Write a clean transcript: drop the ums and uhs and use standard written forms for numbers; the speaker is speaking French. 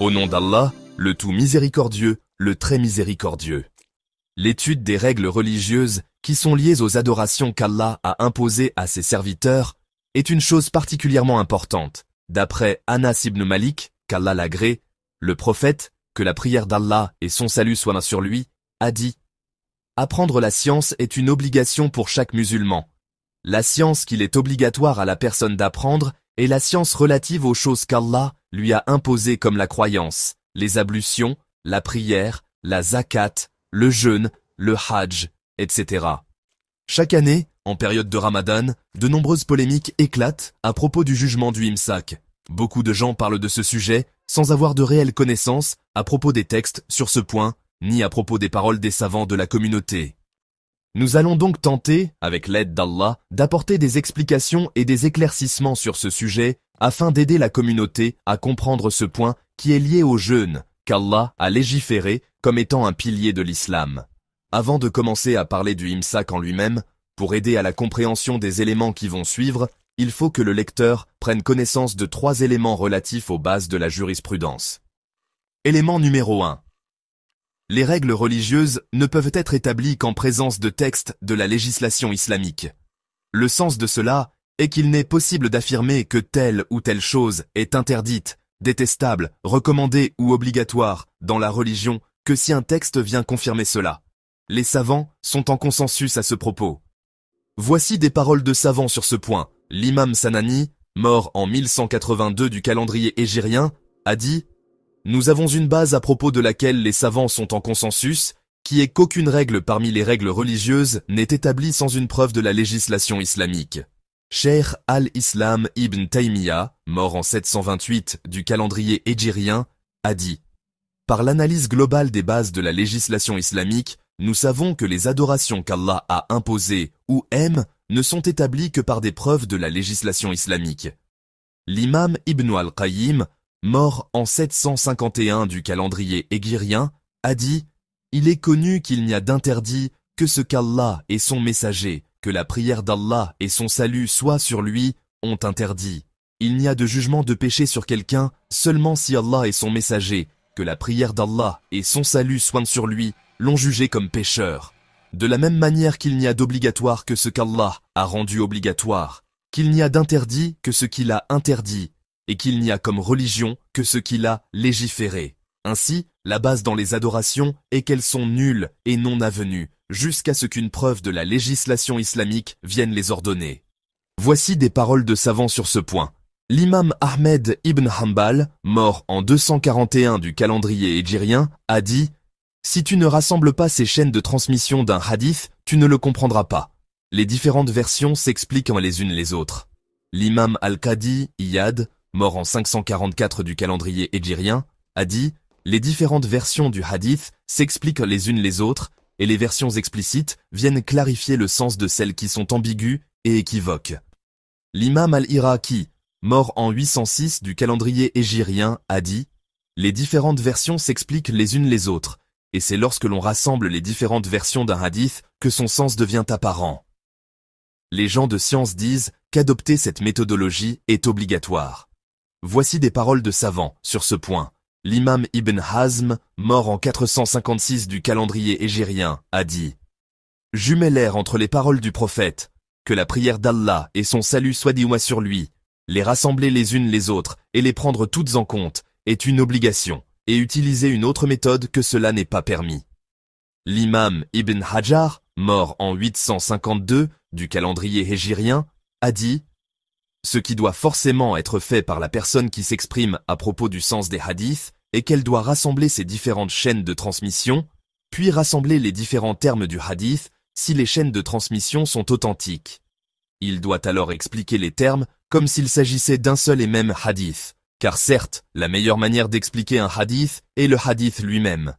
Au nom d'Allah, le tout miséricordieux, le très miséricordieux. L'étude des règles religieuses qui sont liées aux adorations qu'Allah a imposées à ses serviteurs est une chose particulièrement importante. D'après Anas ibn Malik, qu'Allah l'agrée, le prophète, que la prière d'Allah et son salut soient sur lui, a dit « Apprendre la science est une obligation pour chaque musulman. La science qu'il est obligatoire à la personne d'apprendre est la science relative aux choses qu'Allah lui a imposées comme la croyance, les ablutions, la prière, la zakat, le jeûne, le hajj, etc. » Chaque année, en période de Ramadan, de nombreuses polémiques éclatent à propos du jugement du imsak. Beaucoup de gens parlent de ce sujet sans avoir de réelles connaissances à propos des textes sur ce point, ni à propos des paroles des savants de la communauté. Nous allons donc tenter, avec l'aide d'Allah, d'apporter des explications et des éclaircissements sur ce sujet afin d'aider la communauté à comprendre ce point qui est lié au jeûne, qu'Allah a légiféré comme étant un pilier de l'islam. Avant de commencer à parler du imsak en lui-même, pour aider à la compréhension des éléments qui vont suivre, il faut que le lecteur prenne connaissance de 3 éléments relatifs aux bases de la jurisprudence. Élément numéro 1. Les règles religieuses ne peuvent être établies qu'en présence de textes de la législation islamique. Le sens de cela est qu'il n'est possible d'affirmer que telle ou telle chose est interdite, détestable, recommandée ou obligatoire dans la religion que si un texte vient confirmer cela. Les savants sont en consensus à ce propos. Voici des paroles de savants sur ce point. L'imam Sanani, mort en 1182 du calendrier hégirien, a dit « Nous avons une base à propos de laquelle les savants sont en consensus, qui est qu'aucune règle parmi les règles religieuses n'est établie sans une preuve de la législation islamique. » Cheikh al-Islam ibn Taymiyyah, mort en 728 du calendrier hégirien, a dit « Par l'analyse globale des bases de la législation islamique, nous savons que les adorations qu'Allah a imposées ou aime ne sont établies que par des preuves de la législation islamique. » L'imam Ibn al-Qayyim, mort en 751 du calendrier hégirien, a dit « Il est connu qu'il n'y a d'interdit que ce qu'Allah et son messager, que la prière d'Allah et son salut soient sur lui, ont interdit. Il n'y a de jugement de péché sur quelqu'un seulement si Allah et son messager, que la prière d'Allah et son salut soient sur lui, l'ont jugé comme pécheur. De la même manière qu'il n'y a d'obligatoire que ce qu'Allah a rendu obligatoire, qu'il n'y a d'interdit que ce qu'il a interdit, et qu'il n'y a comme religion que ce qu'il a légiféré. Ainsi, la base dans les adorations est qu'elles sont nulles et non avenues, jusqu'à ce qu'une preuve de la législation islamique vienne les ordonner. Voici des paroles de savants sur ce point. L'imam Ahmed ibn Hanbal, mort en 241 du calendrier hégirien, a dit « Si tu ne rassembles pas ces chaînes de transmission d'un hadith, tu ne le comprendras pas. Les différentes versions s'expliquent les unes les autres. » L'imam al-Qadi Iyad, mort en 544 du calendrier hégirien, a dit « Les différentes versions du hadith s'expliquent les unes les autres, et les versions explicites viennent clarifier le sens de celles qui sont ambiguës et équivoques. » L'imam al-Iraqi, mort en 806 du calendrier hégirien, a dit « Les différentes versions s'expliquent les unes les autres, et c'est lorsque l'on rassemble les différentes versions d'un hadith que son sens devient apparent. » Les gens de science disent qu'adopter cette méthodologie est obligatoire. Voici des paroles de savants sur ce point. L'imam Ibn Hazm, mort en 456 du calendrier hégirien, a dit « Jumellaire entre les paroles du prophète, que la prière d'Allah et son salut soient dits sur lui, les rassembler les unes les autres et les prendre toutes en compte est une obligation, et utiliser une autre méthode que cela n'est pas permis. » L'imam Ibn Hajar, mort en 852 du calendrier hégirien, a dit « Ce qui doit forcément être fait par la personne qui s'exprime à propos du sens des hadiths est qu'elle doit rassembler ces différentes chaînes de transmission, puis rassembler les différents termes du hadith si les chaînes de transmission sont authentiques. Il doit alors expliquer les termes comme s'il s'agissait d'un seul et même hadith, car certes, la meilleure manière d'expliquer un hadith est le hadith lui-même.